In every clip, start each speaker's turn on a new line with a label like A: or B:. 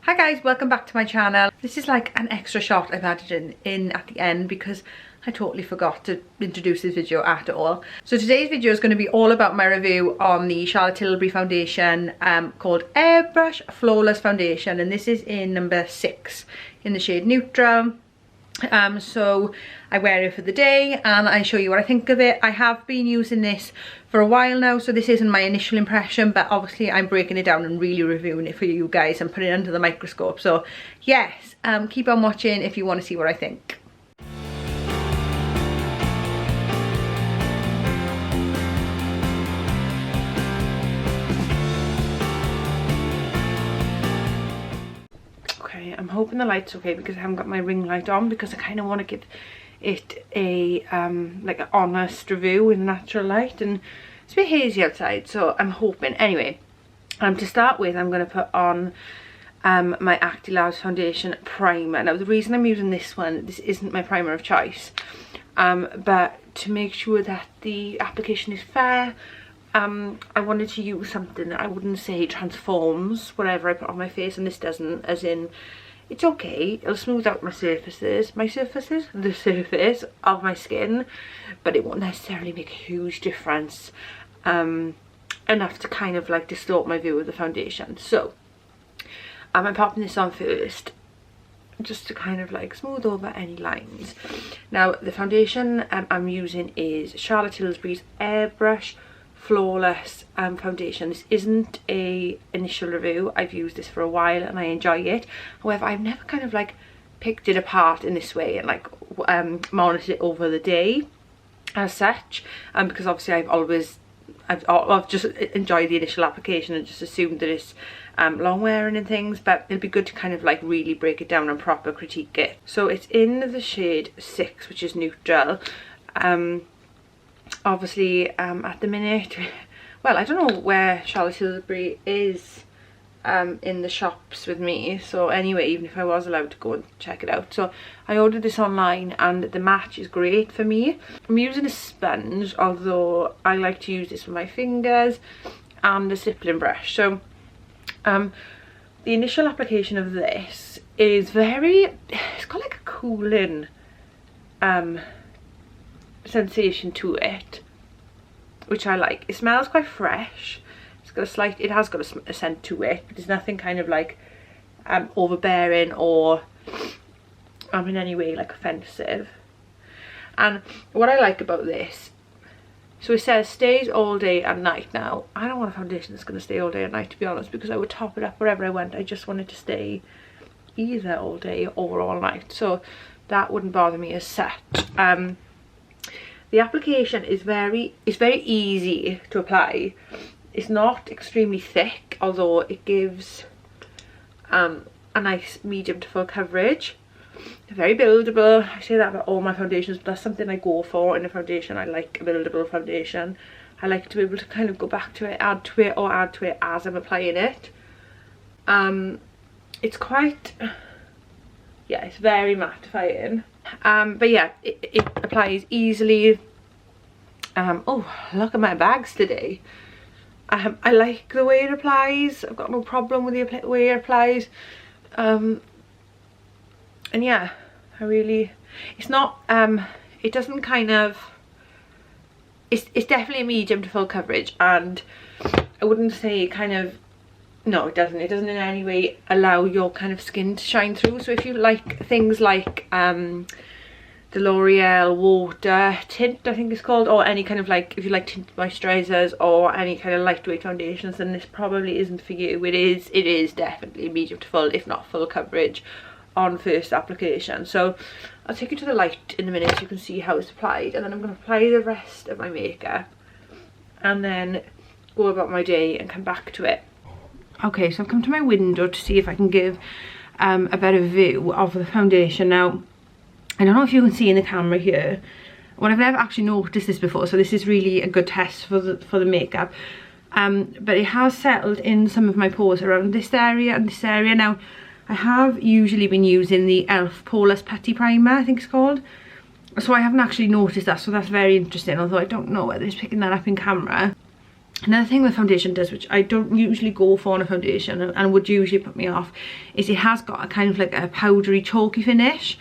A: Hi guys, welcome back to my channel. This is like an extra shot I've added in at the end because I totally forgot to introduce this video at all. So today's video is going to be all about my review on the Charlotte Tilbury Foundation called Airbrush Flawless Foundation, and this is in number 6 in the shade Neutral. So I wear it for the day and I show you what I think of it. I have been using this for a while now, so this isn't my initial impression, but obviously I'm breaking it down and really reviewing it for you guys and putting it under the microscope. So yes, keep on watching if you want to see what I think. I'm hoping the light's okay because I haven't got my ring light on, because I kind of want to give it a like an honest review in natural light, and it's a bit hazy outside, so I'm hoping. Anyway, to start with, I'm going to put on my Labs foundation primer. Now the reason I'm using this one, this isn't my primer of choice, but to make sure that the application is fair, I wanted to use something that I wouldn't say transforms whatever I put on my face, and this doesn't, as in it's okay, it'll smooth out the surface of my skin, but it won't necessarily make a huge difference, enough to kind of like distort my view of the foundation. So I'm popping this on first just to kind of like smooth over any lines. Now the foundation I'm using is Charlotte Tilbury's Airbrush Flawless foundation. This isn't a initial review. I've used this for a while and I enjoy it. However, I've never kind of like picked it apart in this way and like monitored it over the day as such, because obviously I've just enjoyed the initial application and just assumed that it's long wearing and things, but it'd be good to kind of like really break it down and proper critique it. So it's in the shade 6, which is Neutral. Obviously at the minute, well, I don't know where Charlotte Tilbury is in the shops with me, so anyway, even if I was allowed to go and check it out. So I ordered this online and the match is great for me. I'm using a sponge, although I like to use this with my fingers, and a stippling brush. So the initial application of this is it's got like a cooling sensation to it, which I like. It smells quite fresh. It has got a scent to it, but there's nothing kind of like overbearing or in any way like offensive. And what I like about this, so it says stays all day and night. Now I don't want a foundation that's going to stay all day and night, to be honest, because I would top it up wherever I went. I just wanted to stay either all day or all night, so that wouldn't bother me as such. The application is very easy to apply. It's not extremely thick, although it gives a nice medium to full coverage. Very buildable. I say that about all my foundations, but that's something I go for in a foundation. I like a buildable foundation. I like to be able to kind of go back to it, add to it as I'm applying it. It's quite, yeah, it's very mattifying. But yeah, it applies easily. Oh, look at my bags today. I like the way it applies. I've got no problem with the way it applies. And yeah, it's not, it doesn't kind of, it's definitely a medium to full coverage, and I wouldn't say kind of, no, it doesn't in any way allow your kind of skin to shine through. So if you like things like the L'Oreal Water Tint, I think it's called, or any kind of like, if you like tinted moisturizers or any kind of lightweight foundations, then this probably isn't for you. It is definitely medium to full, if not full coverage on first application. So I'll take you to the light in a minute so you can see how it's applied, and then I'm going to apply the rest of my makeup and then go about my day and come back to it. Okay, so I've come to my window to see if I can give a better view of the foundation. Now I don't know if you can see in the camera here, well, I've never actually noticed this before, so this is really a good test for the makeup, but it has settled in some of my pores around this area and this area. Now I have usually been using the e.l.f. Poreless Putty Primer, I think it's called, so I haven't actually noticed that, so that's very interesting, although I don't know whether it's picking that up in camera. Another thing the foundation does, which I don't usually go for on a foundation and would usually put me off, is it has got a kind of like a powdery chalky finish.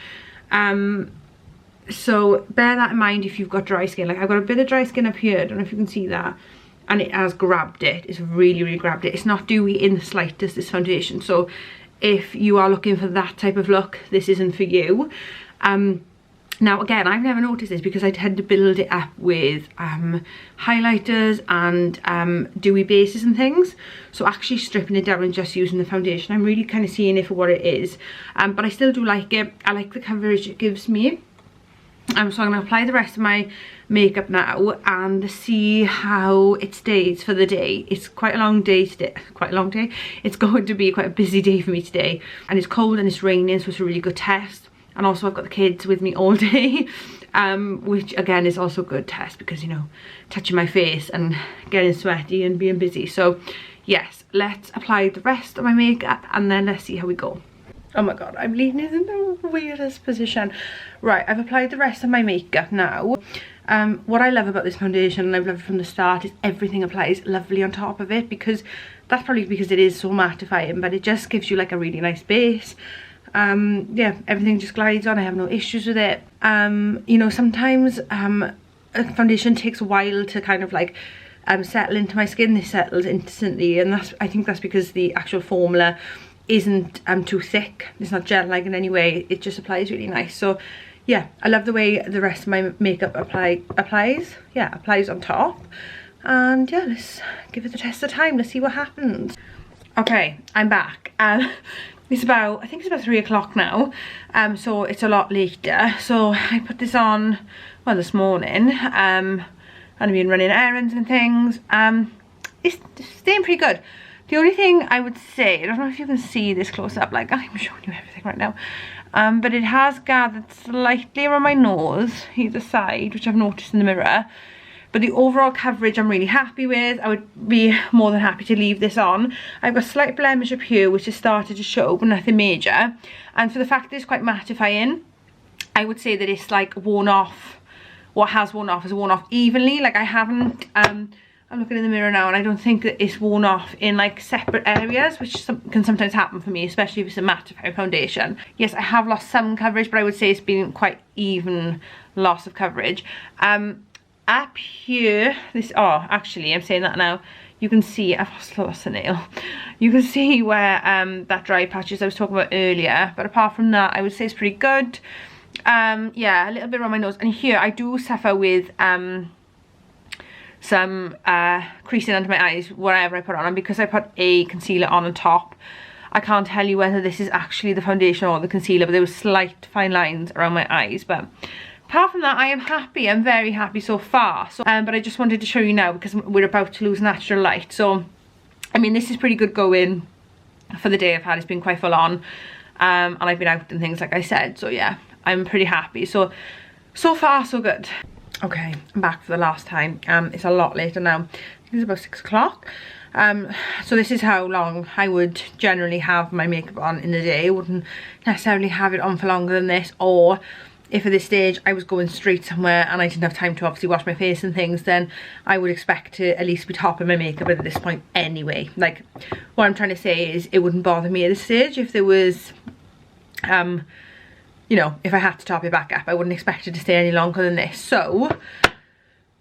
A: So bear that in mind if you've got dry skin. Like I've got a bit of dry skin up here, I don't know if you can see that, and it has grabbed it. It's really grabbed it. It's not dewy in the slightest, this foundation, so if you are looking for that type of look, this isn't for you. Now again, I've never noticed this because I tend to build it up with highlighters and dewy bases and things. So actually stripping it down and just using the foundation, I'm really kind of seeing it for what it is. But I still do like it. I like the coverage it gives me. So I'm going to apply the rest of my makeup now and see how it stays for the day. It's quite a long day today. Quite a long day. It's going to be quite a busy day for me today. And it's cold and it's raining, so it's a really good test. And also I've got the kids with me all day, which again is also a good test because, you know, touching my face and getting sweaty and being busy. So yes, let's apply the rest of my makeup and then let's see how we go. Oh my god, I'm leaning in the weirdest position. Right, I've applied the rest of my makeup now. What I love about this foundation, and I've loved it from the start, is everything applies lovely on top of it, because that's probably because it is so mattifying, but it just gives you like a really nice base. Yeah, everything just glides on. I have no issues with it. You know, sometimes a foundation takes a while to kind of like settle into my skin. This settles instantly, and I think that's because the actual formula isn't too thick. It's not gel like in any way. It just applies really nice. So yeah, I love the way the rest of my makeup applies on top. And yeah, let's give it the test of time. Let's see what happens. Okay, I'm back. It's about, I think it's about 3 o'clock now, so it's a lot later. So I put this on, well, this morning, and I've been running errands and things. It's staying pretty good. The only thing I would say, I don't know if you can see this close up, like I'm showing you everything right now, but it has gathered slightly around my nose, either side, which I've noticed in the mirror. But the overall coverage I'm really happy with. I would be more than happy to leave this on. I've got a slight blemish up here which has started to show, but nothing major. And for the fact that it's quite mattifying, I would say that it's like worn off. What has worn off is worn off evenly. Like I haven't, I'm looking in the mirror now and I don't think that it's worn off in like separate areas, which can sometimes happen for me, especially if it's a mattifying foundation. Yes, I have lost some coverage, but I would say it's been quite even loss of coverage. Up here, actually I'm saying that now, you can see I've lost a nail. You can see where that dry patches I was talking about earlier, but apart from that I would say it's pretty good. Yeah, a little bit around my nose, and here I do suffer with some creasing under my eyes wherever I put it on, and because I put a concealer on top, I can't tell you whether this is actually the foundation or the concealer, but there were slight fine lines around my eyes. But apart from that, I am happy. I'm very happy so far. So, but I just wanted to show you now because we're about to lose natural light. So, I mean, this is pretty good going for the day I've had. It's been quite full on. And I've been out and things, like I said. So, yeah, I'm pretty happy. So far, so good. Okay, I'm back for the last time. It's a lot later now. I think it's about 6 o'clock. So this is how long I would generally have my makeup on in the day. I wouldn't necessarily have it on for longer than this, or if at this stage I was going straight somewhere and I didn't have time to obviously wash my face and things, then I would expect to at least be topping my makeup at this point anyway. Like, what I'm trying to say is it wouldn't bother me at this stage if there was, you know, if I had to top it back up. I wouldn't expect it to stay any longer than this. So,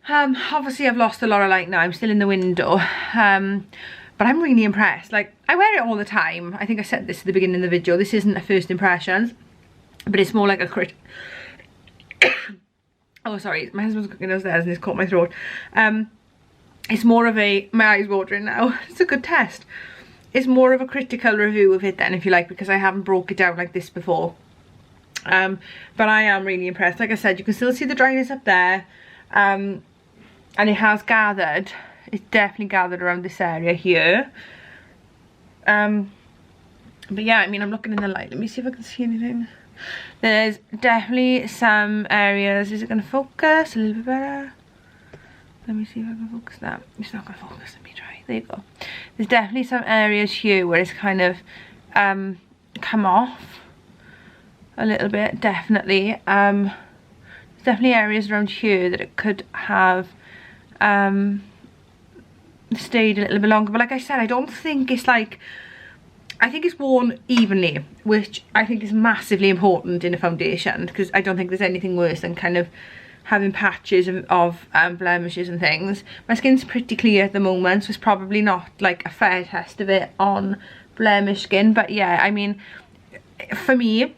A: obviously I've lost a lot of light now. I'm still in the window. But I'm really impressed. Like, I wear it all the time. I think I said this at the beginning of the video. This isn't a first impressions, but it's more like a crit. Oh, sorry, my husband's cooking downstairs and he's caught my throat. It's more of a, my eye's watering now. It's a good test. It's more of a critical review of it then, if you like, because I haven't broke it down like this before. But I am really impressed. Like I said, you can still see the dryness up there, and it has gathered. It's definitely gathered around this area here. But yeah, I mean, I'm looking in the light. Let me see if I can see anything. There's definitely some areas. Is it going to focus a little bit better? Let me see if I can focus that. It's not going to focus. Let me try. There you go. There's definitely some areas here where it's kind of come off a little bit. Definitely. There's definitely areas around here that it could have, you stayed a little bit longer, but like I said, I don't think it's like, I think it's worn evenly, which I think is massively important in a foundation, because I don't think there's anything worse than kind of having patches of blemishes and things. My skin's pretty clear at the moment, so it's probably not like a fair test of it on blemish skin, but yeah, I mean, for me,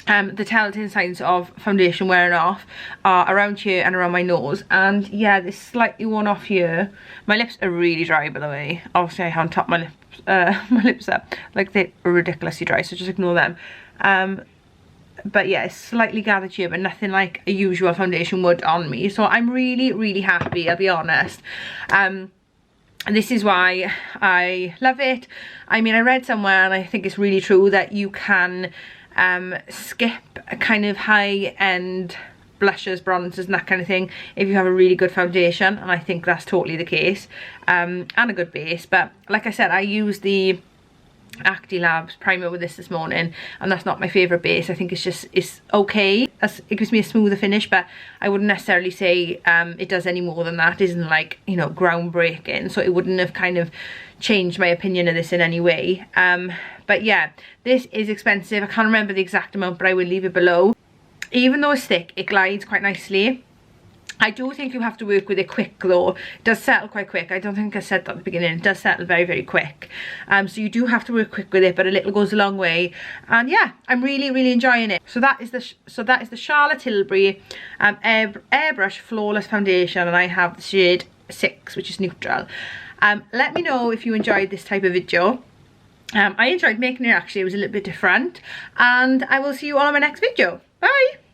A: the telltale signs of foundation wearing off are around here and around my nose, and yeah, this slightly worn off here. My lips are really dry, by the way. Obviously I haven't topped my lips up, like they're ridiculously dry, so just ignore them. But yeah, it's slightly gathered here, but nothing like a usual foundation would on me, so I'm really happy, I'll be honest. And this is why I love it. I mean, I read somewhere, and I think it's really true, that you can skip a kind of high-end blushes, bronzers and that kind of thing if you have a really good foundation, and I think that's totally the case, and a good base. But like I said, I use the Acti Labs primer with this morning, and that's not my favourite base. I think it's okay. It gives me a smoother finish, but I wouldn't necessarily say it does any more than that. It isn't like, you know, groundbreaking, so it wouldn't have kind of changed my opinion of this in any way. But yeah, this is expensive. I can't remember the exact amount, but I will leave it below. Even though it's thick, it glides quite nicely. I do think you have to work with it quick though. It does settle quite quick. I don't think I said that at the beginning. It does settle very quick. So you do have to work quick with it, but a little goes a long way. And yeah, I'm really enjoying it. So that is the Charlotte Tilbury Airbrush Flawless Foundation, and I have the shade 6, which is neutral. Let me know if you enjoyed this type of video. I enjoyed making it, actually. It was a little bit different. And I will see you all on my next video. Bye!